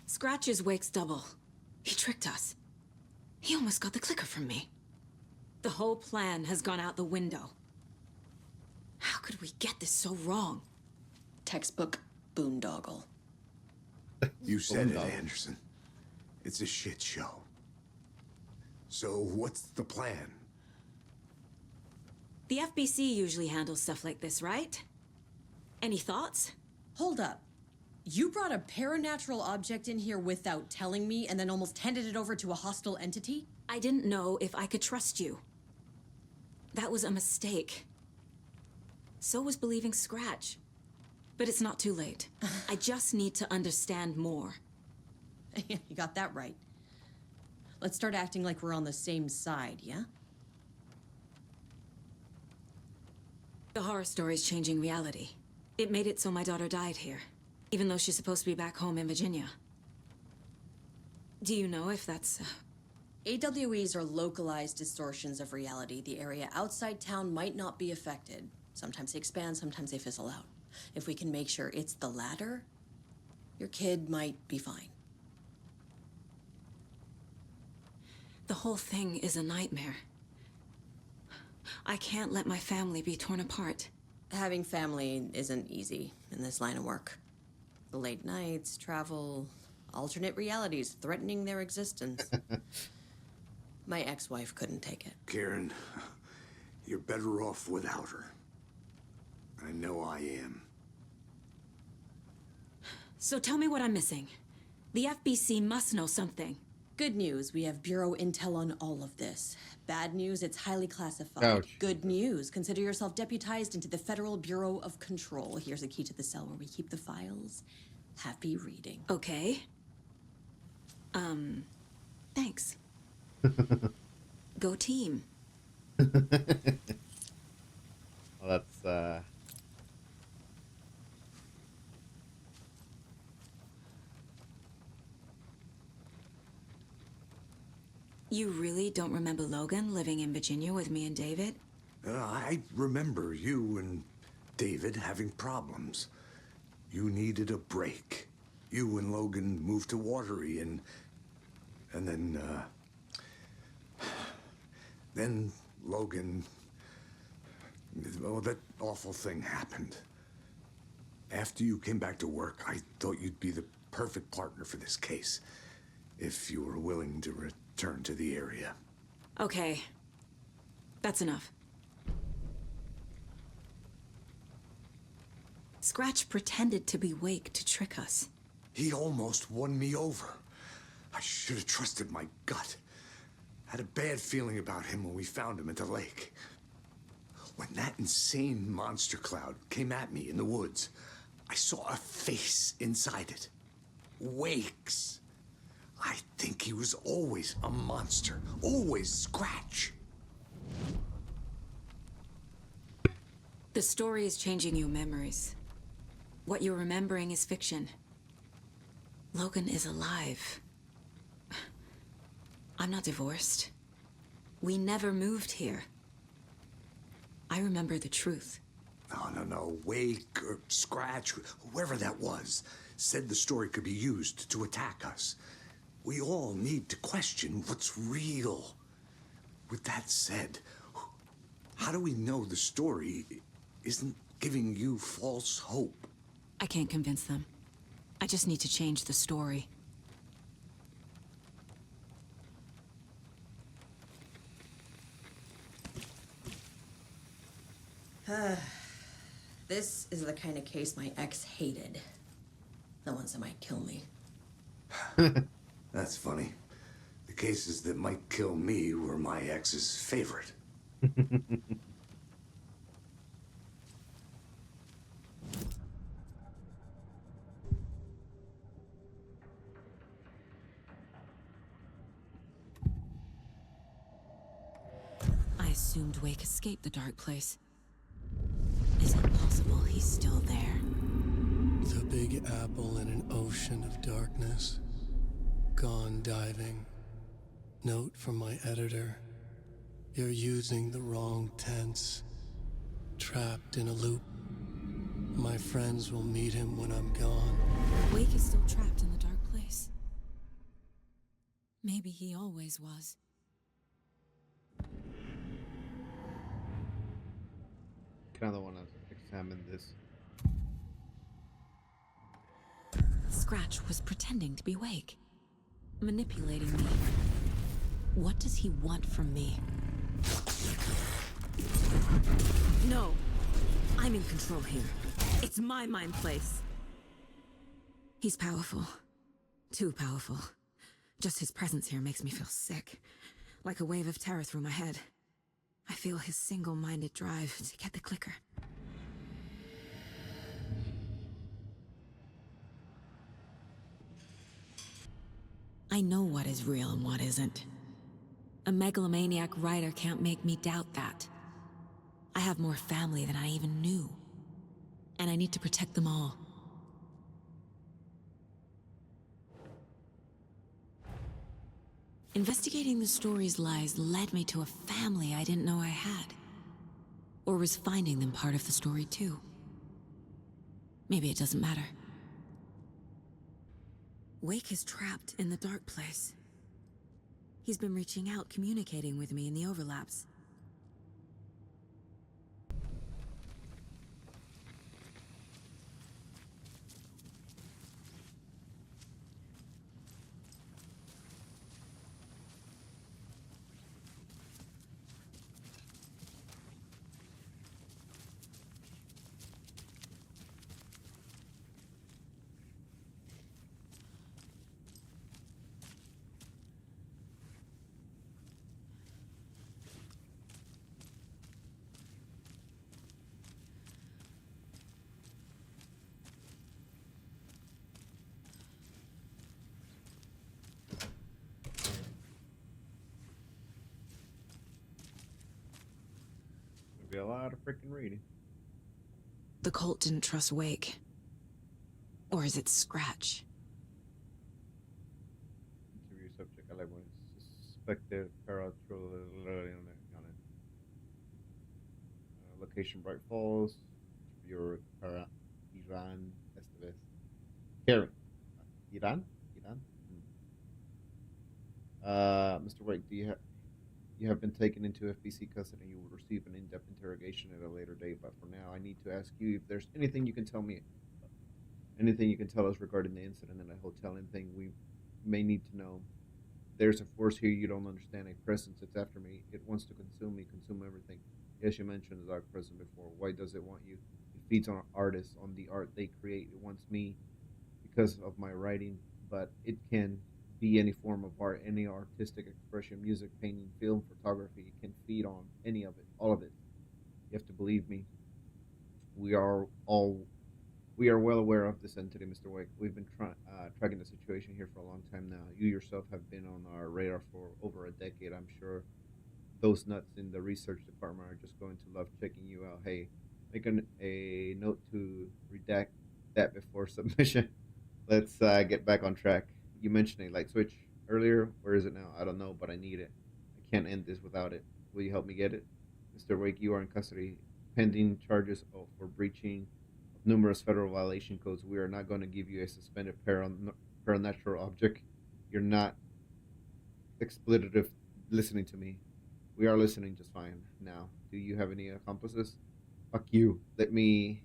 Scratch is Wake's double. He tricked us. He almost got the clicker from me. The whole plan has gone out the window. How could we get this so wrong? Textbook boondoggle. You said it, Anderson. It's a shit show. So what's the plan? The FBC usually handles stuff like this, right? Any thoughts? Hold up. You brought a paranatural object in here without telling me and then almost handed it over to a hostile entity? I didn't know if I could trust you. That was a mistake. So was believing Scratch. But it's not too late. I just need to understand more. You got that right. Let's start acting like we're on the same side, yeah? The horror story's changing reality. It made it so my daughter died here, even though she's supposed to be back home in Virginia. Do you know if that's... AWEs are localized distortions of reality. The area outside town might not be affected. Sometimes they expand, sometimes they fizzle out. If we can make sure it's the latter, your kid might be fine. The whole thing is a nightmare. I can't let my family be torn apart. Having family isn't easy in this line of work. The late nights, travel, alternate realities threatening their existence. My ex-wife couldn't take it. Karen, you're better off without her. I know I am. So tell me what I'm missing. The FBC must know something. Good news, we have Bureau intel on all of this. Bad news, it's highly classified. Ouch. Good news, consider yourself deputized into the Federal Bureau of Control. Here's a key to the cell where we keep the files. Happy reading. Okay. Thanks. Go team. Well, that's You really don't remember Logan living in Virginia with me and David? I remember you and David having problems. You needed a break. You and Logan moved to Watery and then Logan, well, that awful thing happened. After you came back to work, I thought you'd be the perfect partner for this case, if you were willing to return to the area. Okay. That's enough. Scratch pretended to be Wake to trick us. He almost won me over. I should have trusted my gut. Had a bad feeling about him when we found him at the lake. When that insane monster cloud came at me in the woods, I saw a face inside it. Wake's. I think he was always a monster. Always Scratch. The story is changing your memories. What you're remembering is fiction. Logan is alive. I'm not divorced. We never moved here. I remember the truth. No. Wake or Scratch, whoever that was, said the story could be used to attack us. We all need to question what's real. With that said, how do we know the story isn't giving you false hope? I can't convince them. I just need to change the story. This is the kind of case my ex hated. The ones that might kill me. That's funny. The cases that might kill me were my ex's favorite. I assumed Wake escaped the dark place. Is it possible he's still there? The Big Apple in an ocean of darkness. Gone diving. Note from my editor. You're using the wrong tense. Trapped in a loop. My friends will meet him when I'm gone. Wake is still trapped in the dark place. Maybe he always was. Kind of want to examine this. Scratch was pretending to be awake, manipulating me. What does he want from me? No, I'm in control here. It's my mind place. He's powerful. Too powerful. Just his presence here makes me feel sick. Like a wave of terror through my head. I feel his single-minded drive to get the clicker. I know what is real and what isn't. A megalomaniac writer can't make me doubt that. I have more family than I even knew. And I need to protect them all. Investigating the story's lies led me to a family I didn't know I had. Or was finding them part of the story too. Maybe it doesn't matter. Wake is trapped in the dark place. He's been reaching out, communicating with me in the overlaps. There'll be a lot of freaking reading. The cult didn't trust Wake. Or is it Scratch? Interview subject. I like when it's suspected paratrol on it. Location Bright Falls. Interviewer Para Iran Estevez. Karen. Iran? Iran? Mr. Wake, you have been taken into FBC custody and you will receive an in-depth interrogation at a later date, but for now I need to ask you if there's anything you can tell me, anything you can tell us regarding the incident in the hotel, anything we may need to know. There's a force here you don't understand, a presence that's after me. It wants to consume me, consume everything. Yes, you mentioned the dark presence before. Why does it want you? It feeds on artists, on the art they create. It wants me because of my writing, but it can be any form of art, any artistic expression, music, painting, film, photography. It can feed on any of it, all of it. You have to believe me. We are well aware of this entity, Mr. Wake. We've been tracking the situation here for a long time now. You yourself have been on our radar for over a decade. I'm sure those nuts in the research department are just going to love checking you out. Hey, make a note to redact that before submission. Let's get back on track. You mentioned a light switch earlier. Where is it now? I don't know, but I need it. I can't end this without it. Will you help me get it? Mr. Wake, you are in custody pending charges for breaching of numerous federal violation codes. We are not going to give you a suspended paranatural object. You're not expletive listening to me. We are listening just fine. Now, do you have any accomplices? Fuck you. Let me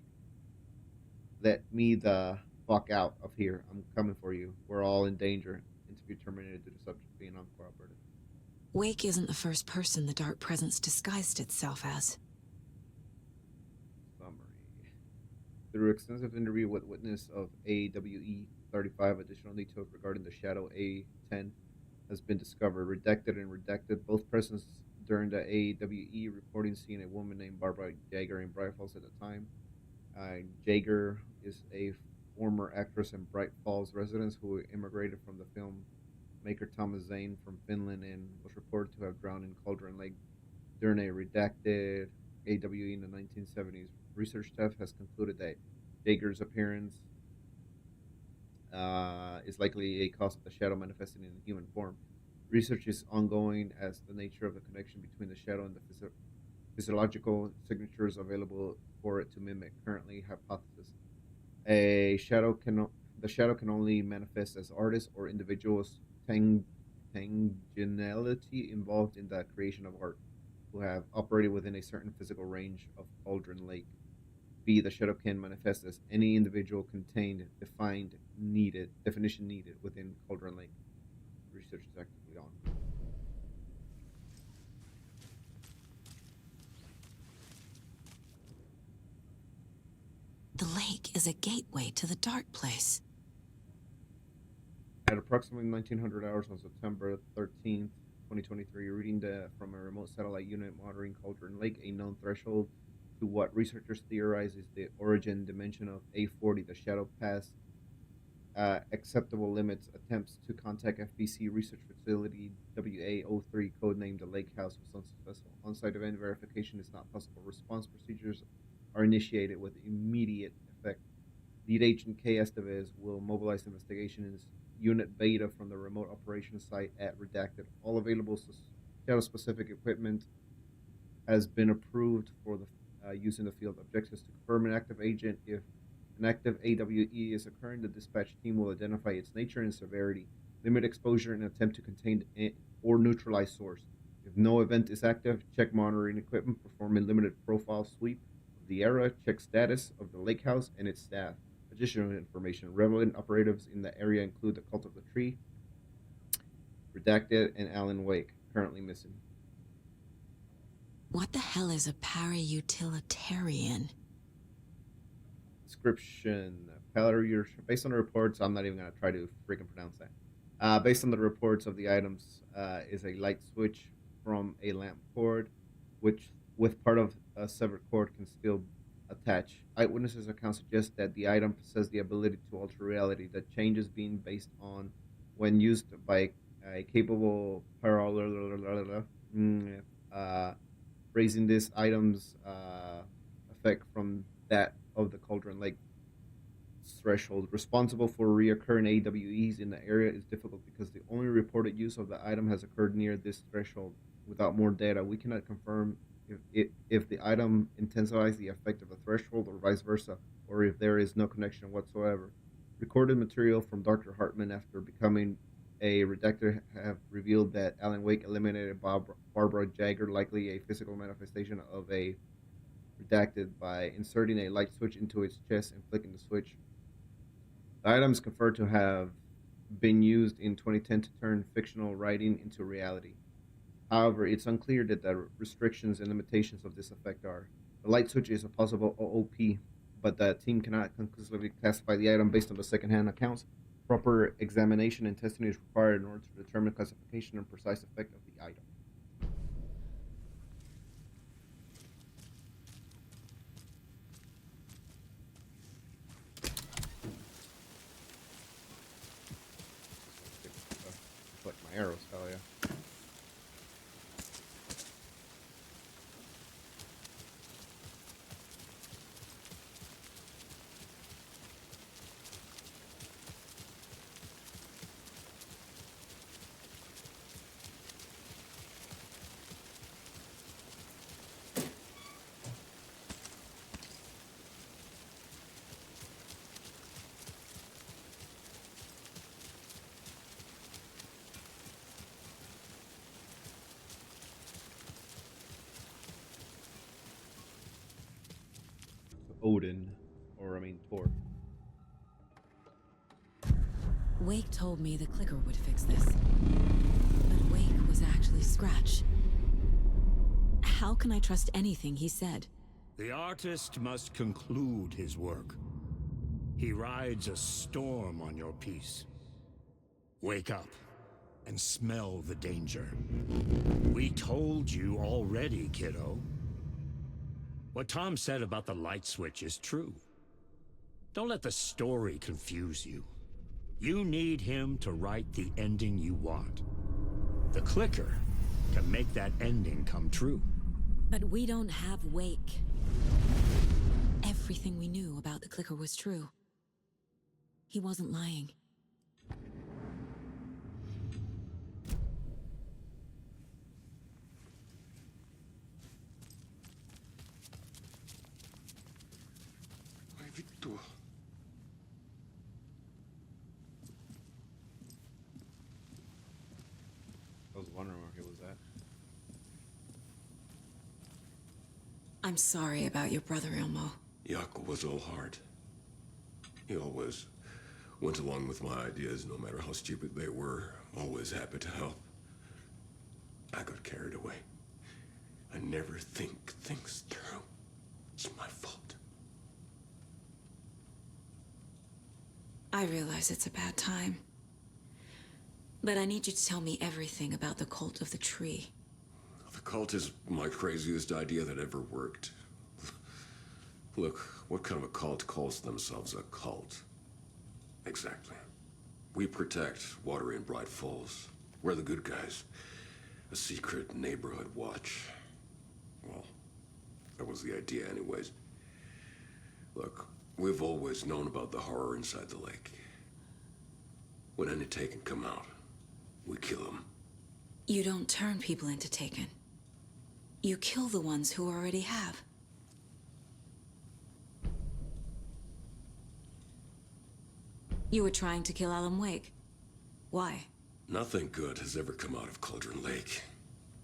the fuck out of here. I'm coming for you. We're all in danger. Interview terminated due to subject being uncooperative. Wake isn't the first person the dark presence disguised itself as. Summary. Through extensive interview with witness of AWE 35, additional details regarding the Shadow A10 has been discovered. Redacted and redacted. Both persons during the AWE reporting seeing a woman named Barbara Jaeger in Bright Falls at the time. Jaeger is a former actress and Bright Falls residents who immigrated from the film maker Thomas Zane from Finland and was reported to have drowned in Cauldron Lake during a redacted AWE in the 1970s. Research staff has concluded that Jaeger's appearance is likely a cause of the shadow manifesting in human form. Research is ongoing as the nature of the connection between the shadow and the physiological signatures available for it to mimic. Currently, hypothesis: the shadow can only manifest as artists or individuals consanguinity involved in the creation of art, who have operated within a certain physical range of Cauldron Lake. B. The shadow can manifest as any individual contained, defined, definition needed within Cauldron Lake. Research is actively on. The lake is a gateway to the dark place. At approximately 1900 hours on September 13th, 2023, reading from a remote satellite unit monitoring Cauldron Lake, a known threshold to what researchers theorize is the origin dimension of A40, the shadow past acceptable limits, attempts to contact FBC research facility WA03, codenamed the Lake House, was unsuccessful. On-site event verification is not possible. Response procedures are initiated with immediate effect. Lead Agent K. Estevez will mobilize investigations unit Beta from the remote operations site at Redacted. All available shadow-specific equipment has been approved for the use in the field. Objectives to confirm an active agent. If an active AWE is occurring, the dispatch team will identify its nature and severity, limit exposure, and attempt to contain or neutralize source. If no event is active, check monitoring equipment, perform a limited profile sweep of the area, check status of the lake house and its staff. Additional information. Relevant operatives in the area include the Cult of the Tree, Redacted, and Alan Wake, currently missing. What the hell is a para-utilitarian? Description. Based on the reports, I'm not even going to try to freaking pronounce that. Based on the reports of the items, is a light switch from a lamp cord, which with part of a severed cord can still attach. Eyewitnesses' accounts suggest that the item possesses the ability to alter reality. The changes being based on when used by a capable raising this item's effect from that of the Cauldron Lake threshold. Responsible for reoccurring AWEs in the area is difficult because the only reported use of the item has occurred near this threshold. Without more data, we cannot confirm if the item intensifies the effect of a threshold or vice versa, or if there is no connection whatsoever. Recorded material from Dr. Hartman after becoming a redactor have revealed that Alan Wake eliminated Barbara Jagger, likely a physical manifestation of a redacted, by inserting a light switch into its chest and flicking the switch. The item is confirmed to have been used in 2010 to turn fictional writing into reality. However, it's unclear that the restrictions and limitations of this effect are. The light switch is a possible OOP, but the team cannot conclusively classify the item based on the secondhand accounts. Proper examination and testing is required in order to determine classification and precise effect of the item. Like my arrows, hell yeah. Odin, or I mean Thor. Wake told me the clicker would fix this. But Wake was actually Scratch. How can I trust anything he said? The artist must conclude his work. He rides a storm on your piece. Wake up and smell the danger. We told you already, kiddo. What Tom said about the light switch is true. Don't let the story confuse you. You need him to write the ending you want. The clicker can make that ending come true. But we don't have Wake. Everything we knew about the clicker was true. He wasn't lying. Vittu. I'm sorry about your brother, Ilmo. Jaakko was all heart. He always went along with my ideas, no matter how stupid they were. Always happy to help. I got carried away. I never think things through. It's my fault. I realize it's a bad time. But I need you to tell me everything about the cult of the tree. The cult is my craziest idea that ever worked. Look, what kind of a cult calls themselves a cult? Exactly. We protect Water in Bright Falls. We're the good guys. A secret neighborhood watch. Well, that was the idea anyways. Look, we've always known about the horror inside the lake. When any Taken come out, we kill them. You don't turn people into Taken. You kill the ones who already have. You were trying to kill Alan Wake. Why? Nothing good has ever come out of Cauldron Lake.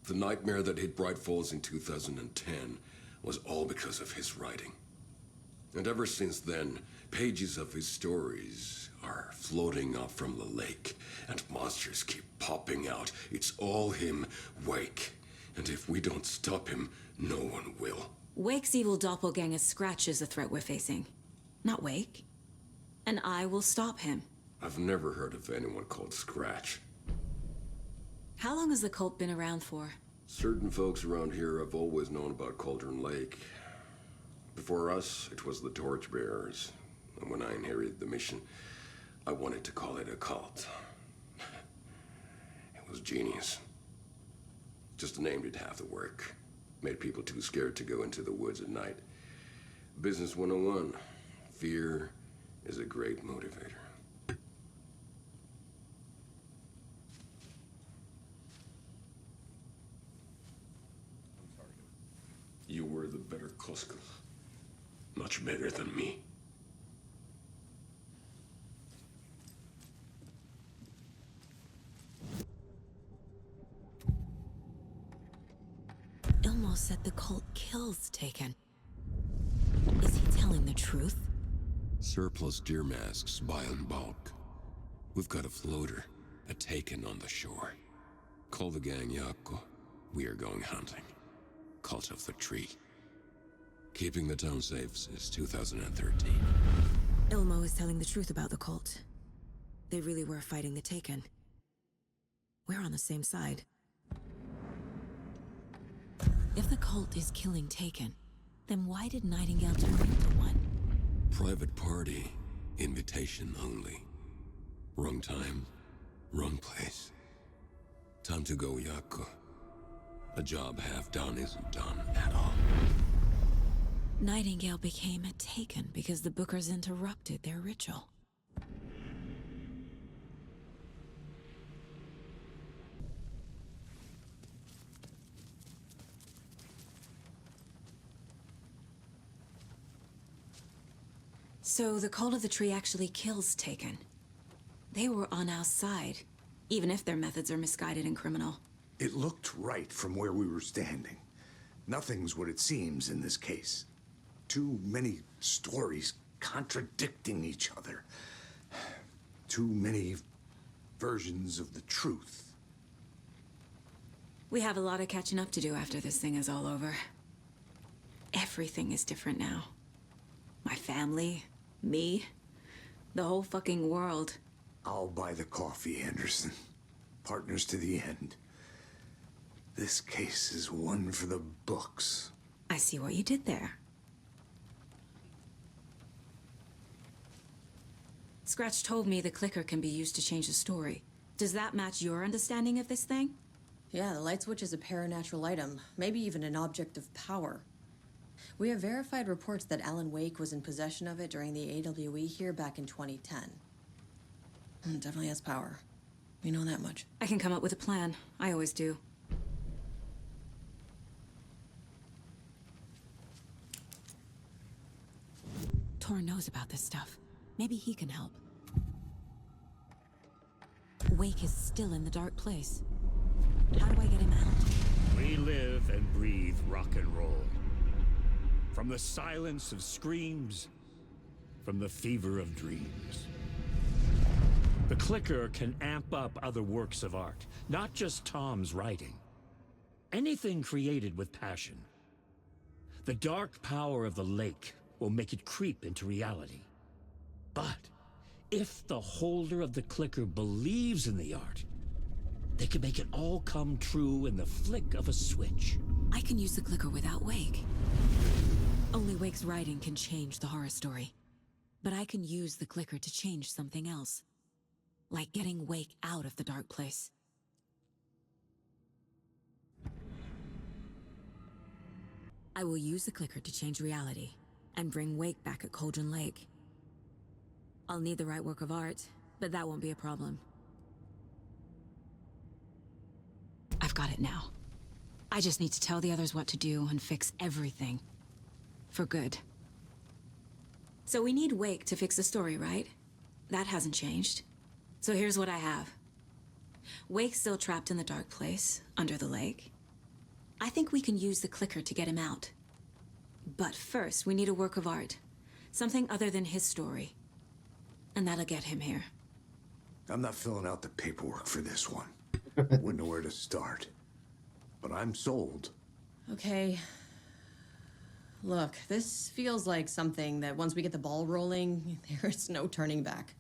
The nightmare that hit Bright Falls in 2010 was all because of his writing. And ever since then, pages of his stories are floating up from the lake, and monsters keep popping out. It's all him, Wake. And if we don't stop him, no one will. Wake's evil doppelganger Scratch is the threat we're facing, not Wake. And I will stop him. I've never heard of anyone called Scratch. How long has the cult been around for? Certain folks around here have always known about Cauldron Lake. Before us, it was the Torchbearers. And when I inherited the mission, I wanted to call it a cult. It was genius. Just a name did half the work. Made people too scared to go into the woods at night. Business 101. Fear is a great motivator. You were the better Koskal. Much better than me. Ilmo said the cult kills Taken. Is he telling the truth? Surplus deer masks buy in bulk. We've got a floater, a Taken on the shore. Call the gang Jaakko. We are going hunting. Cult of the Tree. Keeping the town safe since 2013. Ilmo is telling the truth about the cult. They really were fighting the Taken. We're on the same side. If the cult is killing Taken, then why did Nightingale turn into one? Private party. Invitation only. Wrong time, wrong place. Time to go, Jaakko. A job half done isn't done at all. Nightingale became a Taken because the Bookers interrupted their ritual. So the Cult of the Tree actually kills Taken. They were on our side, even if their methods are misguided and criminal. It looked right from where we were standing. Nothing's what it seems in this case. Too many stories contradicting each other. Too many versions of the truth. We have a lot of catching up to do after this thing is all over. Everything is different now. My family, me, the whole fucking world. I'll buy the coffee, Anderson. Partners to the end. This case is one for the books. I see what you did there. Scratch told me the clicker can be used to change the story. Does that match your understanding of this thing? Yeah, the light switch is a paranatural item, maybe even an object of power. We have verified reports that Alan Wake was in possession of it during the AWE here back in 2010. It definitely has power. We know that much. I can come up with a plan. I always do. Tor knows about this stuff. Maybe he can help. Wake is still in the dark place. How do I get him out? We live and breathe rock and roll. From the silence of screams, from the fever of dreams. The clicker can amp up other works of art, not just Tom's writing. Anything created with passion. The dark power of the lake will make it creep into reality. But if the holder of the clicker believes in the art, they can make it all come true in the flick of a switch. I can use the clicker without Wake. Only Wake's writing can change the horror story. But I can use the clicker to change something else. Like getting Wake out of the dark place. I will use the clicker to change reality and bring Wake back at Cauldron Lake. I'll need the right work of art, but that won't be a problem. I've got it now. I just need to tell the others what to do and fix everything. For good. So we need Wake to fix the story, right? That hasn't changed. So here's what I have. Wake's still trapped in the dark place, under the lake. I think we can use the clicker to get him out. But first, we need a work of art. Something other than his story. And that'll get him here. I'm not filling out the paperwork for this one. Wouldn't know where to start. But I'm sold. Okay. Look, this feels like something that once we get the ball rolling, there's no turning back.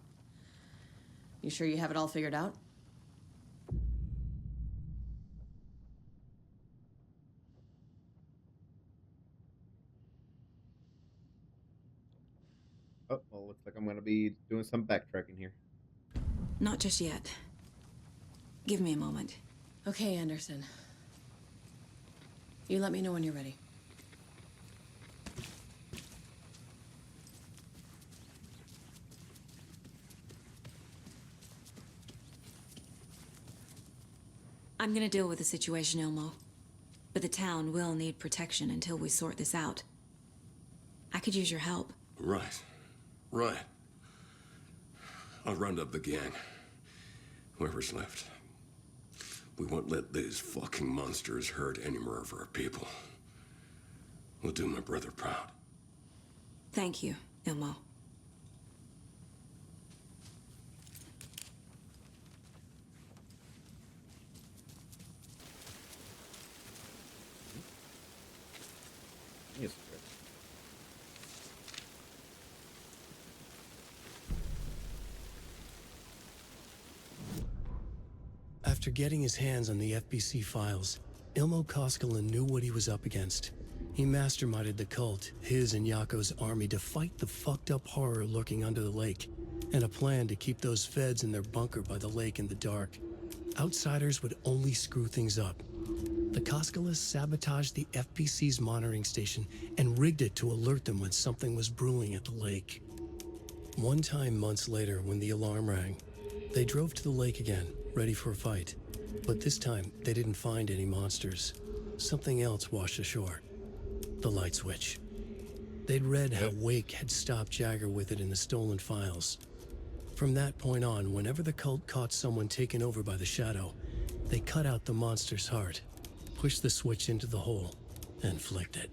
You sure you have it all figured out? Oh, well, looks like I'm gonna be doing some backtracking here. Not just yet. Give me a moment. Okay, Anderson. You let me know when you're ready. I'm gonna deal with the situation, Ilmo. But the town will need protection until we sort this out. I could use your help. Right. Right. I'll round up the gang. Whoever's left. We won't let these fucking monsters hurt any more of our people. We'll do my brother proud. Thank you, Ilmo. Yes, After getting his hands on the FBC files, Ilmo Koskinen knew what he was up against. He masterminded the cult, his and Yako's army, to fight the fucked up horror lurking under the lake, and a plan to keep those feds in their bunker by the lake in the dark. Outsiders would only screw things up. The Koskines sabotaged the FBC's monitoring station and rigged it to alert them when something was brewing at the lake. One time months later, when the alarm rang, they drove to the lake again, ready for a fight. But this time, they didn't find any monsters. Something else washed ashore. The light switch. They'd read how Wake had stopped Jagger with it in the stolen files. From that point on, whenever the cult caught someone taken over by the shadow, they cut out the monster's heart, pushed the switch into the hole, and flicked it.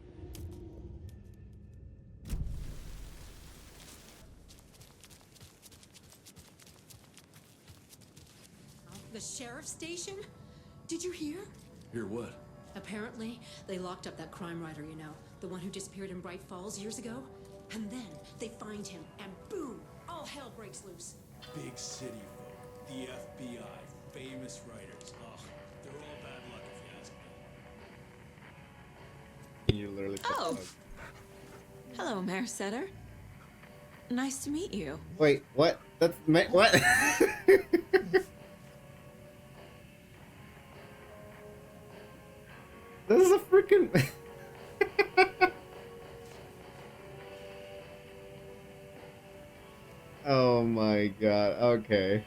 The sheriff's station? Did you hear? Hear what? Apparently, they locked up that crime writer, you know, the one who disappeared in Bright Falls years ago. And then they find him, and boom, all hell breaks loose. Big city folk, the FBI, famous writers. Ugh, they're all bad luck if you ask me. You literally. Oh. Hello, Mayor Setter. Nice to meet you. Wait, what? That's what? This is a freaking. Oh my god. Okay.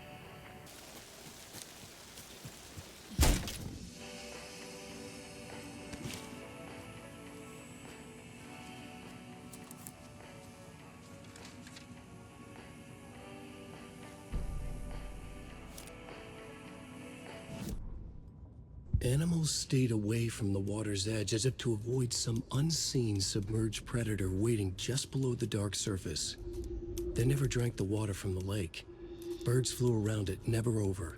Animals stayed away from the water's edge as if to avoid some unseen submerged predator waiting just below the dark surface. They never drank the water from the lake. Birds flew around it, never over.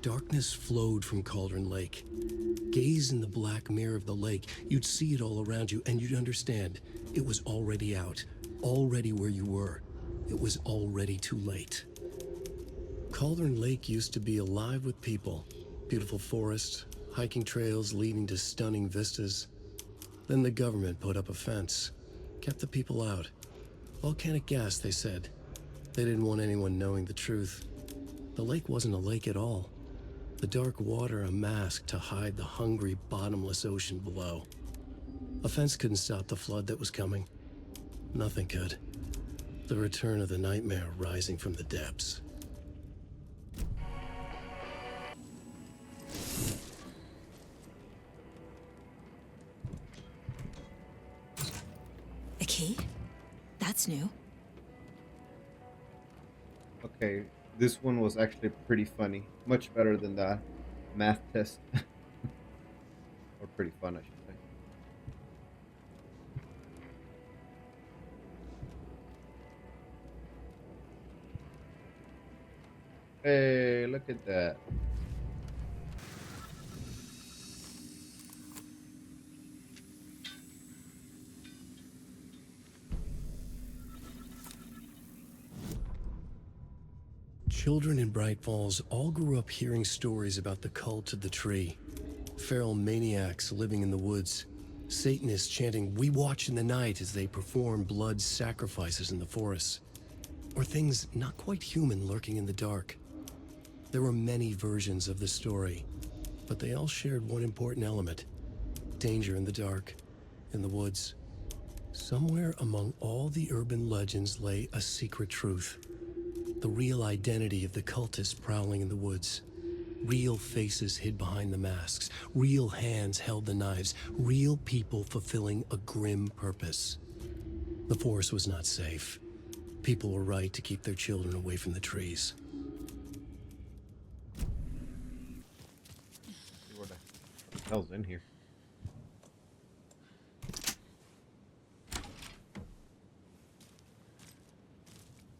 Darkness flowed from Cauldron Lake. Gaze in the black mirror of the lake, you'd see it all around you, and you'd understand it was already out, already where you were. It was already too late. Cauldron Lake used to be alive with people. Beautiful forests, hiking trails leading to stunning vistas. Then the government put up a fence, kept the people out. Volcanic gas, they said. They didn't want anyone knowing the truth. The lake wasn't a lake at all. The dark water a mask to hide the hungry, bottomless ocean below. A fence couldn't stop the flood that was coming. Nothing could. The return of the nightmare rising from the depths. A key? That's new. Okay, this one was actually pretty funny. Much better than the math test. Or pretty fun, I should say. Hey, look at that. Children in Bright Falls all grew up hearing stories about the cult of the tree. Feral maniacs living in the woods. Satanists chanting, "We watch in the night," as they perform blood sacrifices in the forests. Or things not quite human lurking in the dark. There were many versions of the story, but they all shared one important element: danger in the dark, in the woods. Somewhere among all the urban legends lay a secret truth. The real identity of the cultists prowling in the woods. Real faces hid behind the masks. Real hands held the knives. Real people fulfilling a grim purpose. The forest was not safe. People were right to keep their children away from the trees. What the hell's in here?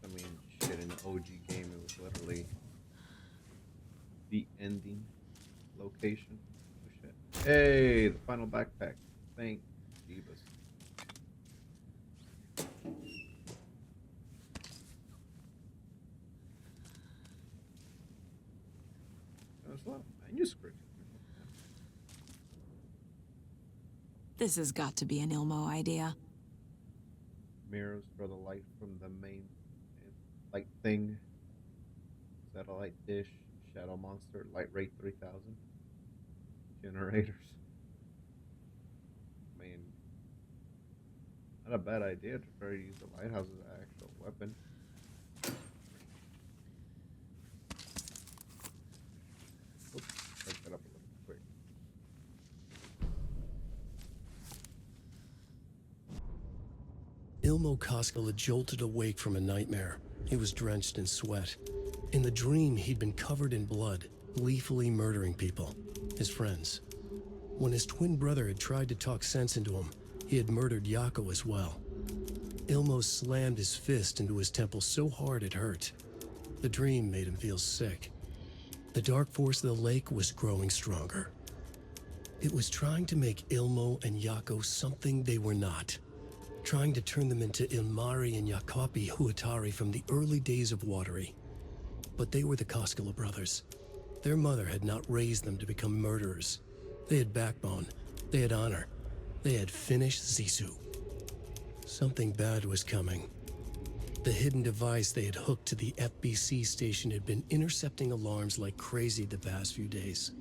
I mean, shit, in the OG game, it was literally the ending location. Oh shit. Hey, the final backpack. Thank Jeebus. There's a lot of manuscripts. This has got to be an Ilmo idea. Mirrors for the light from the main light thing. Satellite dish. Shadow monster. Light rate 3000. Generators. I mean, not a bad idea to try to use the lighthouse as an actual weapon. Oops, break that up a little quick. Ilmo Koskela had jolted awake from a nightmare. He was drenched in sweat. In the dream, he'd been covered in blood, gleefully murdering people, his friends. When his twin brother had tried to talk sense into him, he had murdered Yako as well. Ilmo slammed his fist into his temple so hard it hurt. The dream made him feel sick. The dark force of the lake was growing stronger. It was trying to make Ilmo and Yako something they were not. Trying to turn them into Ilmari and Yakapi Huatari from the early days of Watery. But they were the Koskela brothers. Their mother had not raised them to become murderers. They had backbone. They had honor. They had finished Zissou. Something bad was coming. The hidden device they had hooked to the FBC station had been intercepting alarms like crazy the past few days.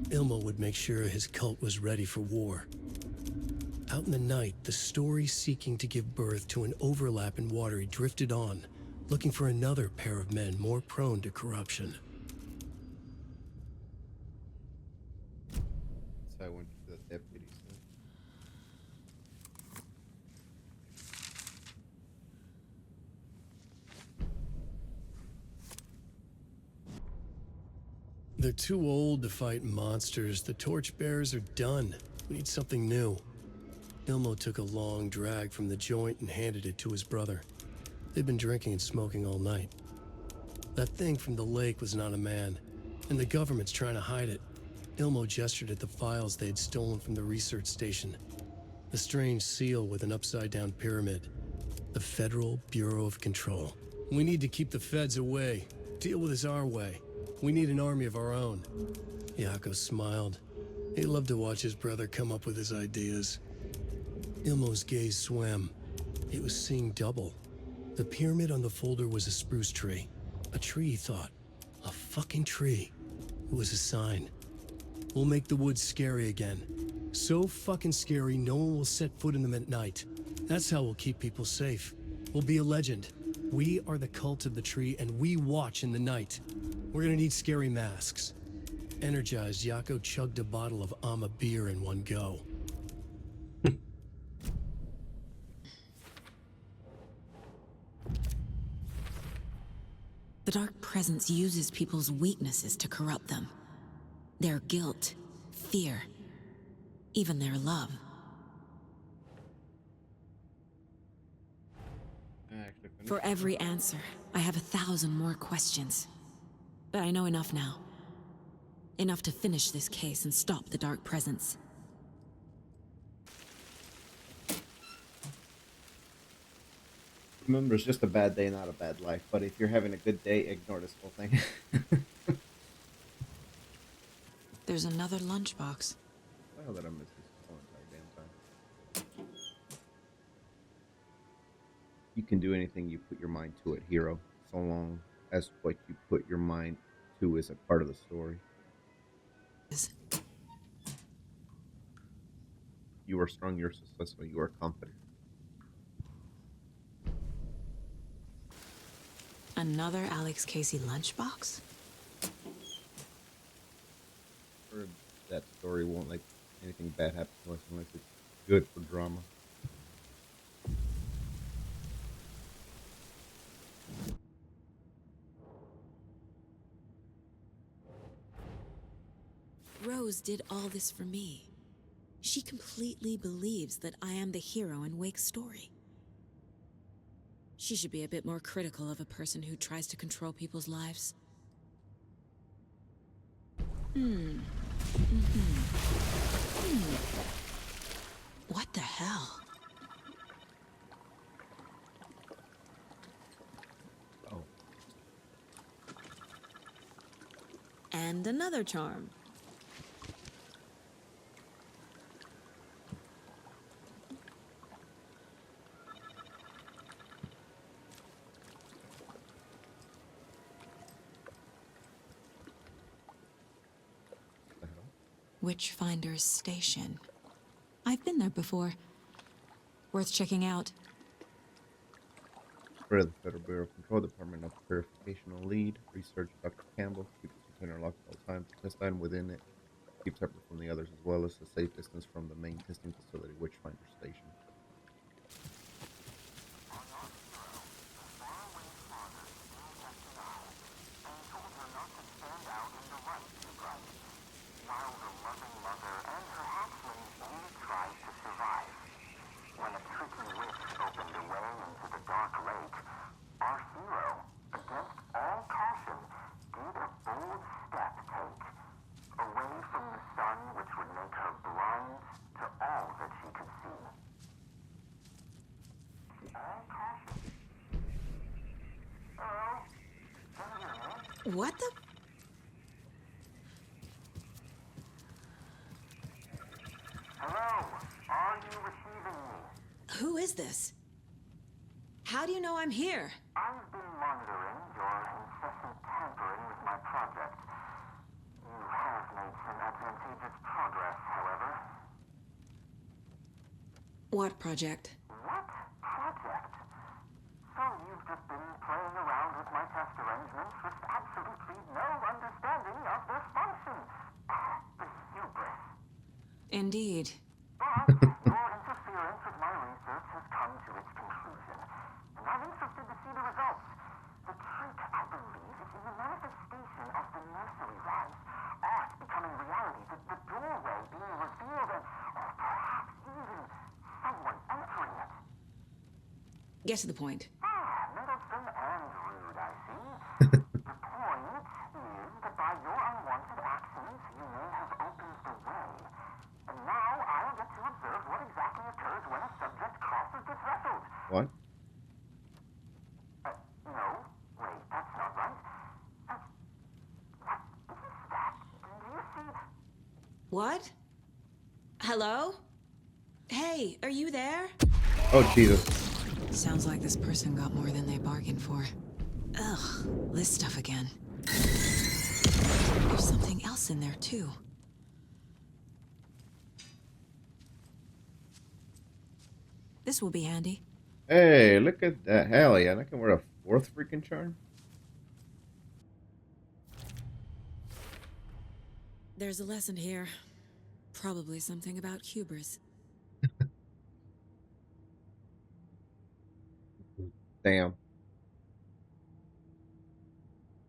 Ilmo would make sure his cult was ready for war. Out in the night, the story seeking to give birth to an overlap in Watery drifted on, looking for another pair of men more prone to corruption. So I went to the deputy. So. They're too old to fight monsters. The torchbearers are done. We need something new. Ilmo took a long drag from the joint and handed it to his brother. They've been drinking and smoking all night. That thing from the lake was not a man, and the government's trying to hide it. Ilmo gestured at the files they had stolen from the research station. The strange seal with an upside-down pyramid. The Federal Bureau of Control. We need to keep the feds away. Deal with this our way. We need an army of our own. Yako smiled. He loved to watch his brother come up with his ideas. Ilmo's gaze swam. He was seeing double. The pyramid on the folder was a spruce tree. A tree, he thought. A fucking tree. It was a sign. We'll make the woods scary again. So fucking scary, no one will set foot in them at night. That's how we'll keep people safe. We'll be a legend. We are the cult of the tree, and we watch in the night. We're gonna need scary masks. Energized, Yako chugged a bottle of Ama beer in one go. The Dark Presence uses people's weaknesses to corrupt them. Their guilt, fear, even their love. For every answer, I have 1,000 more questions. But I know enough now. Enough to finish this case and stop the Dark Presence. Remember, it's just a bad day, not a bad life. But if you're having a good day, ignore this whole thing. There's another lunchbox. Why did I miss this whole entire damn time? You can do anything you put your mind to it, hero. So long as what you put your mind to is a part of the story. You are strong, you are successful, you are confident. Another Alex Casey lunchbox? Heard that story won't let anything bad happen to us unless it's good for drama. Rose did all this for me. She completely believes that I am the hero in Wake's story. She should be a bit more critical of a person who tries to control people's lives. What the hell? Oh. And another charm. Witchfinder's Station. I've been there before. Worth checking out. For the Federal Bureau of Control, Department of Purification will lead. Research Dr. Campbell. Keep the container locked at all times. Test item within it. Keep separate from the others, as well as a safe distance from the main testing facility, Witchfinder Station. What the? Hello, are you receiving me? Who is this? How do you know I'm here? I've been monitoring your incessant tampering with my project. You have made some advantageous progress, however. What project? What project? So you've just been playing around with my test arrangements with absolutely no understanding of their function. The hubris. Indeed. But your interference with my research has come to its conclusion, and I'm interested to see the results. The trick, I believe, is in the manifestation of the nursery rhymes. Get to the point. Middleton and rude, I see. The point is that by your unwanted actions, you may have opened the way. And now I'll get to observe what exactly occurs when a subject crosses the threshold. What? No, wait, that's not right. What is that? Do you see? What? Hello? Hey, are you there? Oh, Jesus. Sounds like this person got more than they bargained for. Ugh, this stuff again. There's something else in there, too. This will be handy. Hey, look at that. Hell yeah, I can wear a fourth freaking charm. There's a lesson here. Probably something about hubris. Damn.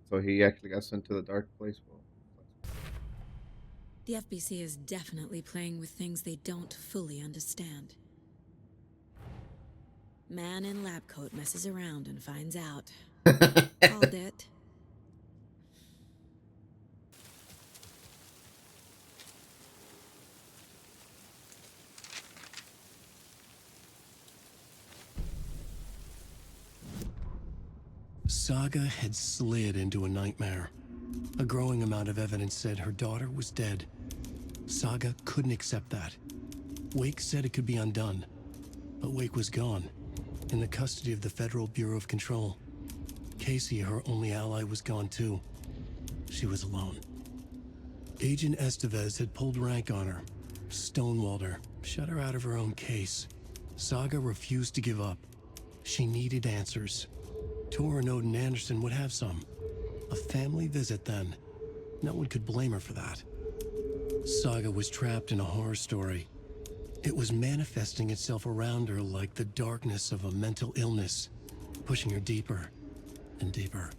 So he actually got sent to the dark place. Well, The FBC is definitely playing with things they don't fully understand. Man in lab coat messes around and finds out. Called it. Saga had slid into a nightmare. A growing amount of evidence said her daughter was dead. Saga couldn't accept that. Wake said it could be undone. But Wake was gone, in the custody of the Federal Bureau of Control. Casey, her only ally, was gone too. She was alone. Agent Estevez had pulled rank on her, stonewalled her, shut her out of her own case. Saga refused to give up. She needed answers. Torrenode and Anderson would have some. A family visit then. No one could blame her for that. Saga was trapped in a horror story. It was manifesting itself around her like the darkness of a mental illness, pushing her deeper and deeper.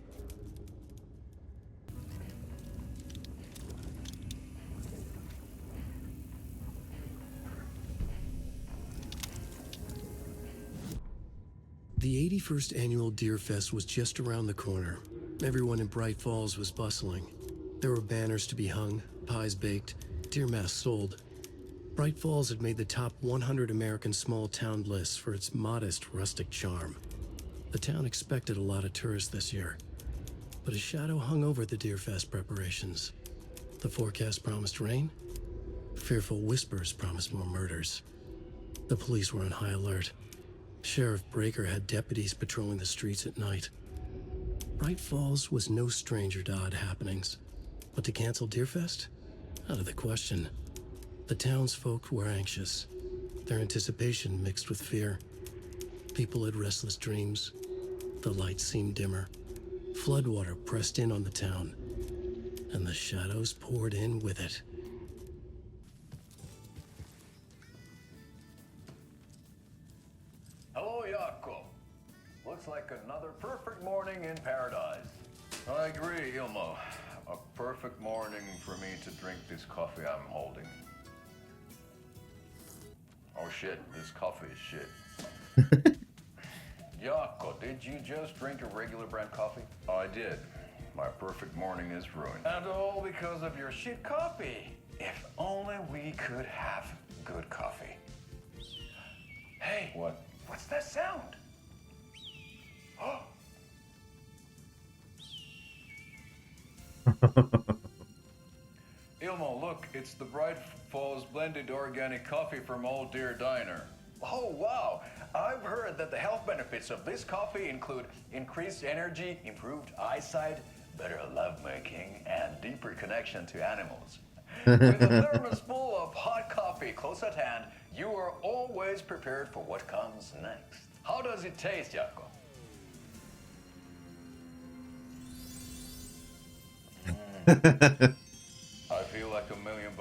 The 81st annual Deer Fest was just around the corner. Everyone in Bright Falls was bustling. There were banners to be hung, pies baked, deer masks sold. Bright Falls had made the top 100 American small town lists for its modest, rustic charm. The town expected a lot of tourists this year, but a shadow hung over the Deer Fest preparations. The forecast promised rain. Fearful whispers promised more murders. The police were on high alert. Sheriff Breaker had deputies patrolling the streets at night. Bright Falls was no stranger to odd happenings, but to cancel Deerfest? Out of the question. The townsfolk were anxious, their anticipation mixed with fear. People had restless dreams. The lights seemed dimmer. Floodwater pressed in on the town, and the shadows poured in with it. Hello, Jaakko. Looks like another perfect morning in paradise. I agree, Ilmo. A perfect morning for me to drink this coffee I'm holding. Oh shit, this coffee is shit. Jaakko, did you just drink a regular brand coffee? I did. My perfect morning is ruined. And all because of your shit coffee. If only we could have good coffee. Hey. What? What's that sound? Oh. Ilmo, look, it's the Bright Falls blended organic coffee from Old Deer Diner. Oh, wow. I've heard that the health benefits of this coffee include increased energy, improved eyesight, better lovemaking, and deeper connection to animals. With a thermos full of hot coffee close at hand, you are always prepared for what comes next. How does it taste, Jaakko? I feel like $1 million.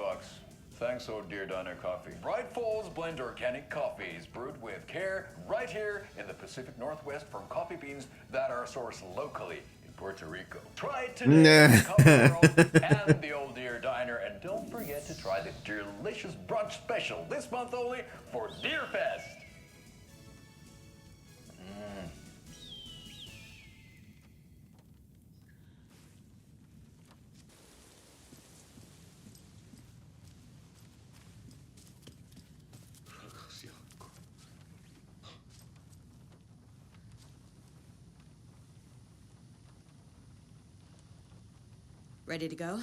Thanks, Old Deer Diner Coffee. Bright Falls Blend Organic Coffee is brewed with care right here in the Pacific Northwest from coffee beans that are sourced locally in Puerto Rico. Try it today in the Coffee World and the Old Deer Diner, and don't forget to try the delicious brunch special this month only for Deer Fest. Ready to go?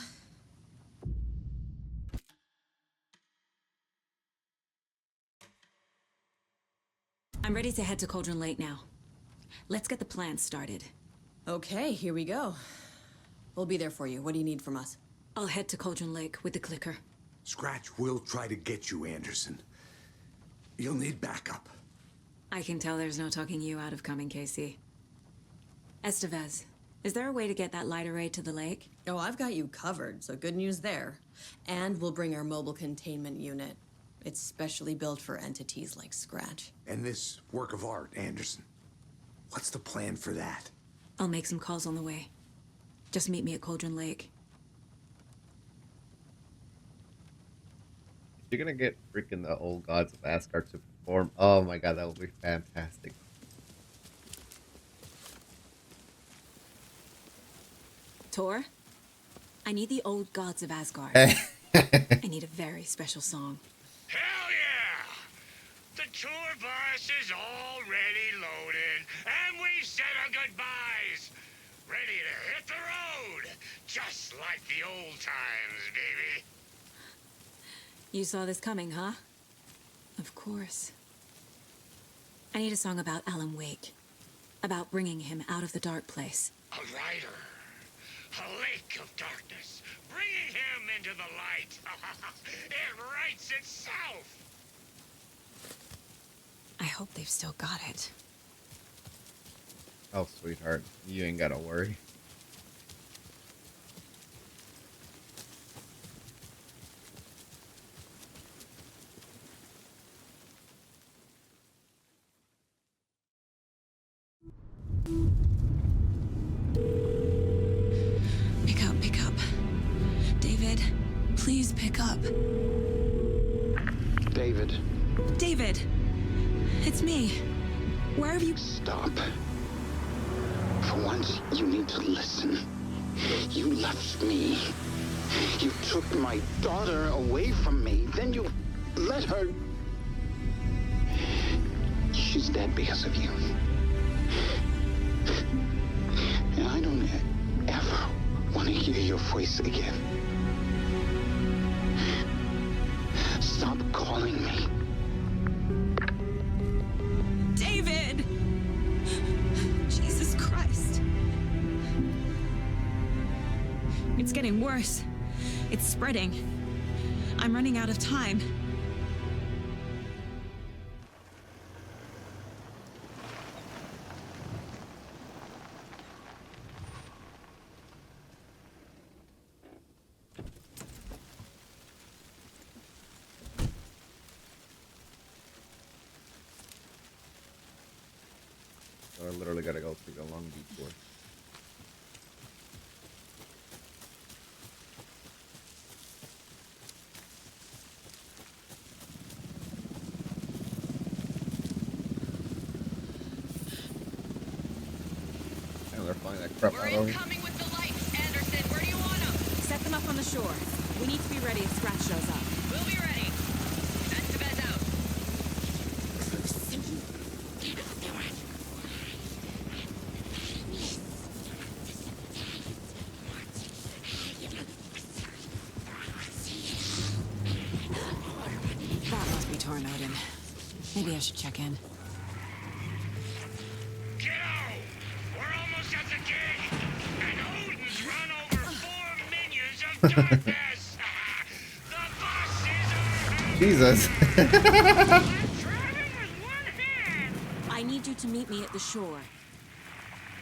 I'm ready to head to Cauldron Lake now. Let's get the plan started. Okay, here we go. We'll be there for you. What do you need from us? I'll head to Cauldron Lake with the clicker. Scratch will try to get you, Anderson. You'll need backup. I can tell there's no talking you out of coming, Casey. Estevez, is there a way to get that light array to the lake? Oh, I've got you covered, so good news there. And we'll bring our mobile containment unit. It's specially built for entities like Scratch. And this work of art, Anderson. What's the plan for that? I'll make some calls on the way. Just meet me at Cauldron Lake. You're gonna get freaking the old gods of Asgard to perform. Oh my god, that would be fantastic. Tor, I need the old gods of Asgard. I need a very special song. Hell yeah! The tour bus is already loaded, and we said our goodbyes. Ready to hit the road, just like the old times, baby. You saw this coming, huh? Of course. I need a song about Alan Wake. About bringing him out of the dark place. A rider. A lake of darkness. Bringing him into the light. It writes itself. I hope they've still got it. Oh, sweetheart, you ain't gotta worry. Pick up. David, please pick up. David. David! It's me. Where have you... Stop. For once, you need to listen. You left me. You took my daughter away from me. Then you let her... She's dead because of you. And I don't ever want to hear your voice again. Stop calling me. David! Jesus Christ. It's getting worse. It's spreading. I'm running out of time. So I literally gotta go through the long detour. And they're flying that crap out over. Incoming with the lights. Anderson, where do you want them? Set them up on the shore. We need to be ready if Scratch shows up. We'll be ready. Estevez out. That must be Tornodin. Maybe I should check in. Kiddo! We're almost at the gate! And Odin's run over 4 minions of darkness! The bus is our Jesus. driving with one hand! I need you to meet me at the shore.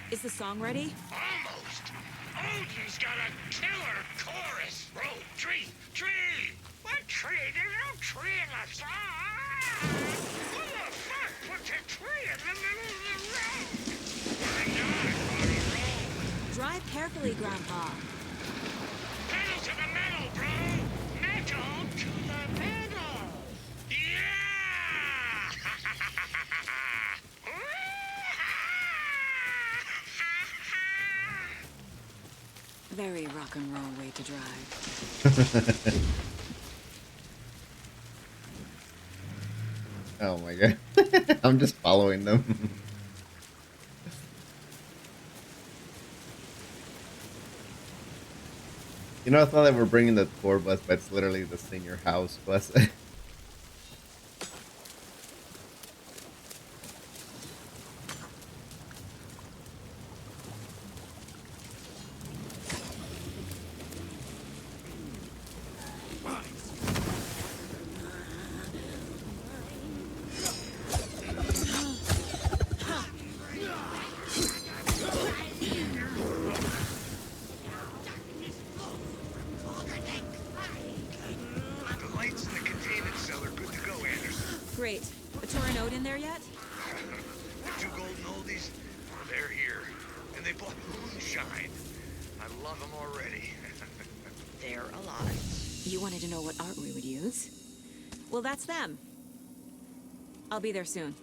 Is the song ready? Almost! Odin's got a killer chorus! Row, tree, tree! What tree? There's no tree in the song! Who the fuck put a tree in the middle of the road? I'm not on a roll! Drive carefully, Grandpa. Pedal to the metal, bro! Metal to the metal! Yeah! Very rock and roll way to drive. Oh my god. I'm just following them. You know, I thought they were bringing the tour bus, but it's literally the senior house bus. The lights in the containment cell are good to go, Anderson. Great. A Torin Ode in there yet? The two golden oldies, they're here. And they bought moonshine. I love them already. They're a lot. You wanted to know what art we would use? Well, that's them. I'll be there soon.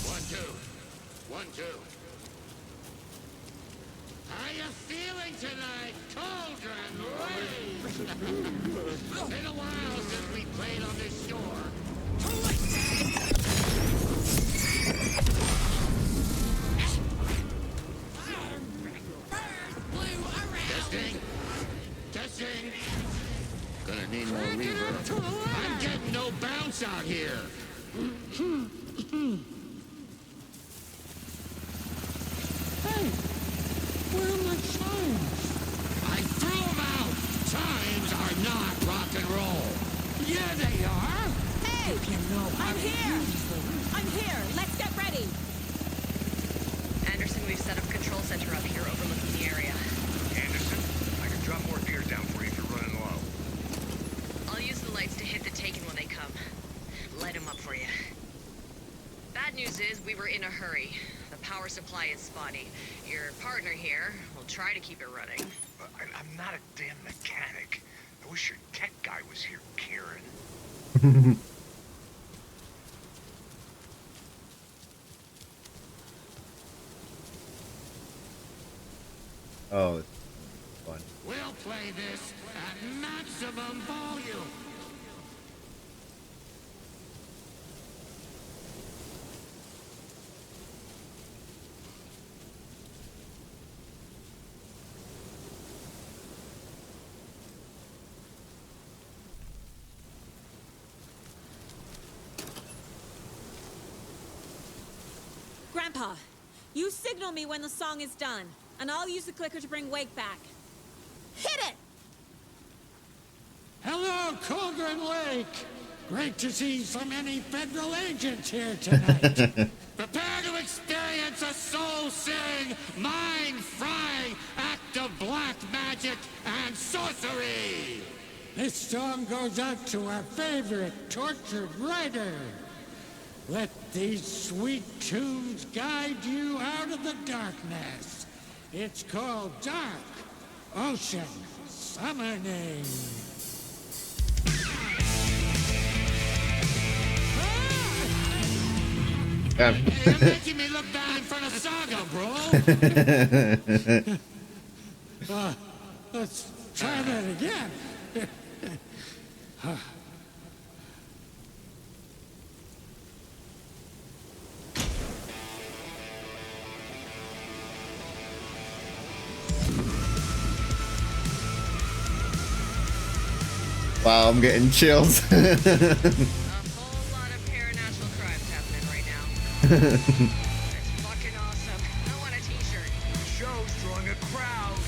One, two. One, two. How you feeling tonight, Cauldron Wave? Been a while since we played on this shore. Testing. Testing. Gonna need more reverb. I'm getting no bounce out here. Hey, where are my chimes? I threw them out. Chimes are not rock and roll. Yeah, they are. Hey! You know I'm here! I'm here! Let's get ready! Anderson, we've set up a control center up here overlooking the area. Anderson, I can drop more gear down for you if you're running low. I'll use the lights to hit the Taken when they come. Light them up for you. Bad news is we were in a hurry. The power supply is spotty. Your partner here will try to keep it running. I'm not a damn mechanic. I wish your tech guy was here, Karen. Oh, it's fun. We'll play this at maximum volume. Grandpa, you signal me when the song is done, and I'll use the clicker to bring Wake back. Hit it! Hello, Cauldron Lake. Great to see so many federal agents here tonight. Prepare to experience a soul-searing, mind-frying act of black magic and sorcery. This song goes out to our favorite tortured writer. Let these sweet tunes guide you out of the darkness. It's called Dark Ocean Summoning. You're making me look bad in front of Saga, bro. Let's try that again. Wow, I'm getting chills. A whole lot of paranatural crimes happening right now. It's fucking awesome. I want a t-shirt. The show's drawing a crowd.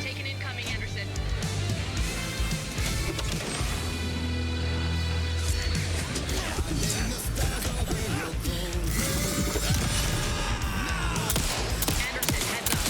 Taken incoming, Anderson. Anderson, heads up.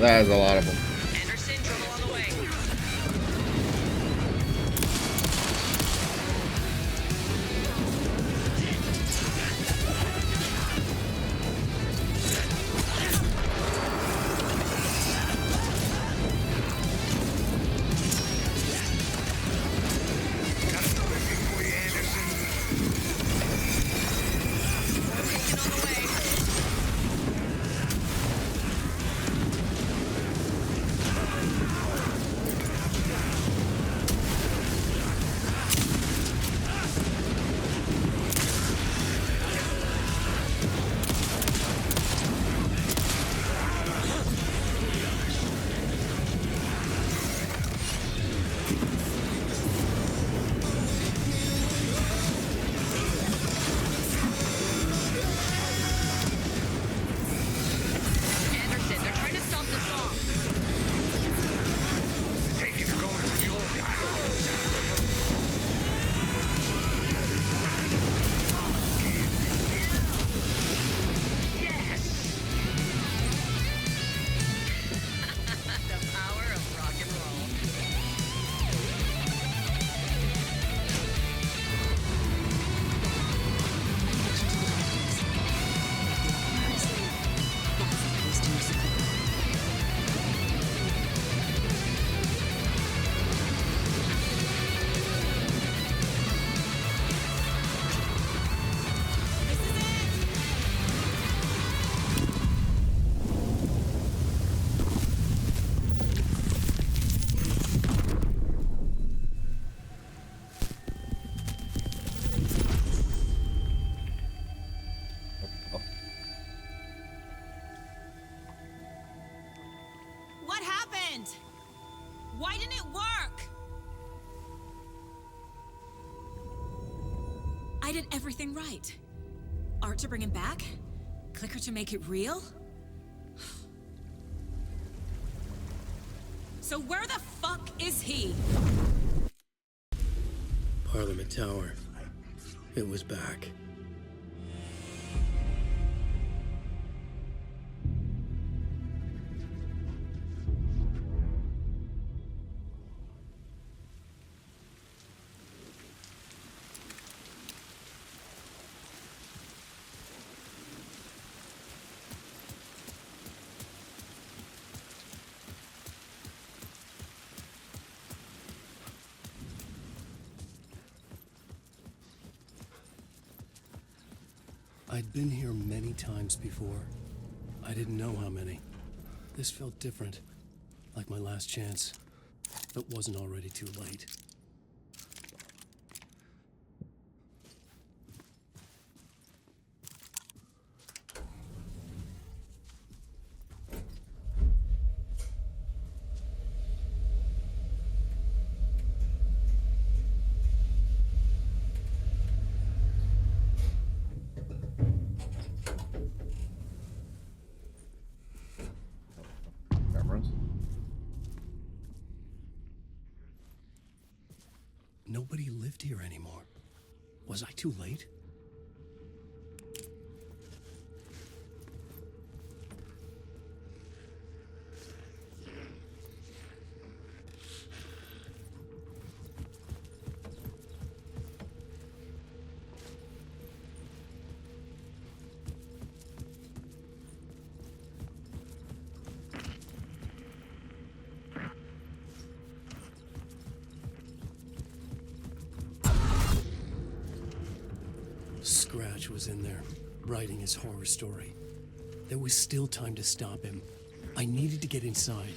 that is a lot of them. Anderson, trouble on the way. Why didn't it work? I did everything right. Art to bring him back? Clicker to make it real? So where the fuck is he? Parliament Tower. It was back. I'd been here many times before. I didn't know how many. This felt different, like my last chance, but wasn't already too late. Nobody lived here anymore. Was I too late? Scratch was in there, writing his horror story. There was still time to stop him. I needed to get inside.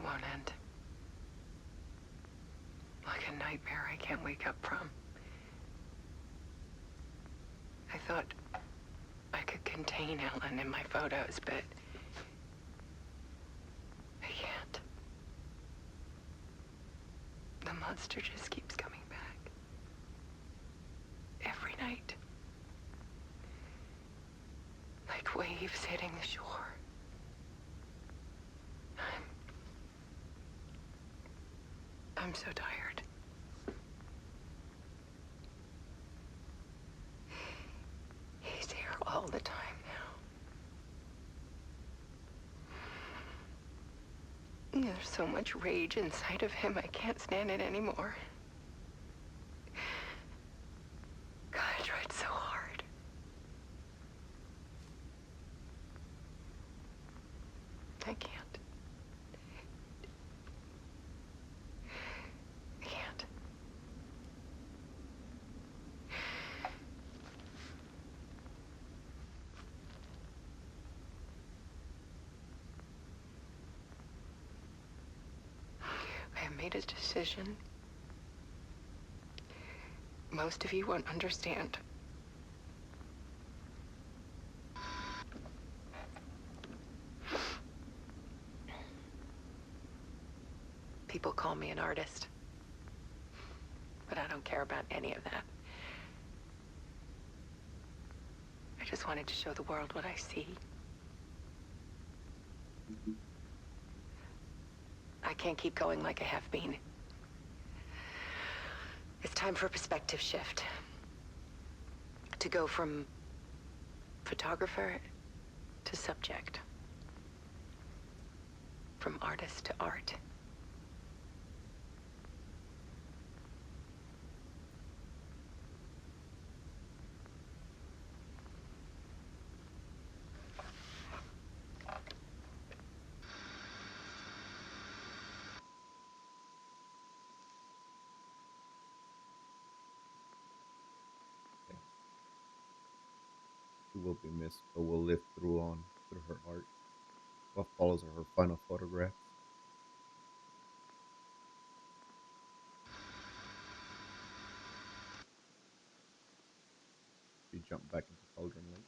won't end. Like a nightmare I can't wake up from. I thought I could contain Ellen in my photos, but I can't. The monster just keeps coming back. Every night. Like waves hitting the shore. I'm so tired. He's here all the time now. There's so much rage inside of him, I can't stand it anymore. God, I tried so hard. I can't. I can't. I have made a decision. Most of you won't understand. People call me an artist, but I don't care about any of that. I just wanted to show the world what I see. I can't keep going like I have been. It's time for a perspective shift. To go from photographer to subject. From artist to art. She will be missed, but will live through her art. What follows are her final photographs. She jumped back into Cauldron Lake.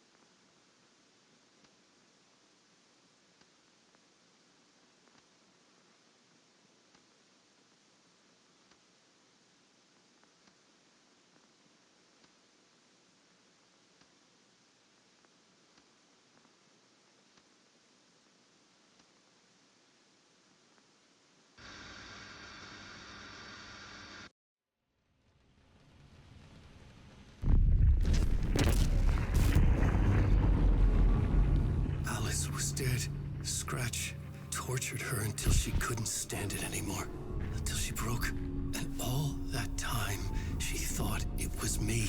Alice was dead. Scratch tortured her until she couldn't stand it anymore. Until she broke. And all that time, she thought it was me.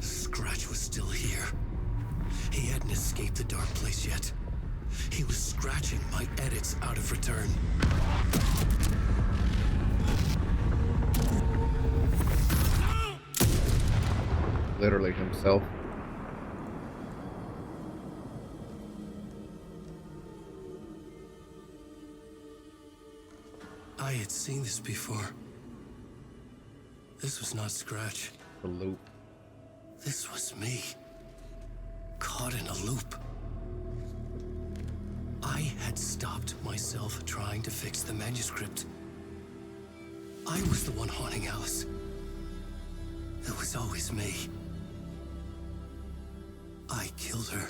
Scratch was still here. He hadn't escaped the dark place yet. He was scratching my edits out of return. Literally himself. I had seen this before. This was not Scratch. The loop. This was me. Caught in a loop. I had stopped myself trying to fix the manuscript. I was the one haunting Alice. It was always me. I killed her.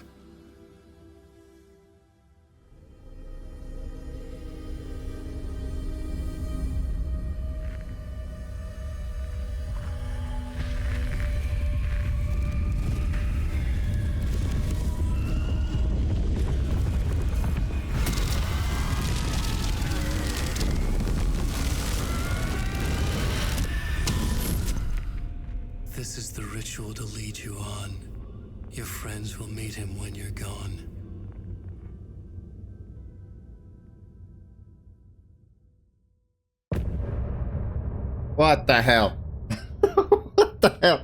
This is the ritual to lead you on. Your friends will meet him when you're gone. What the hell? What the hell?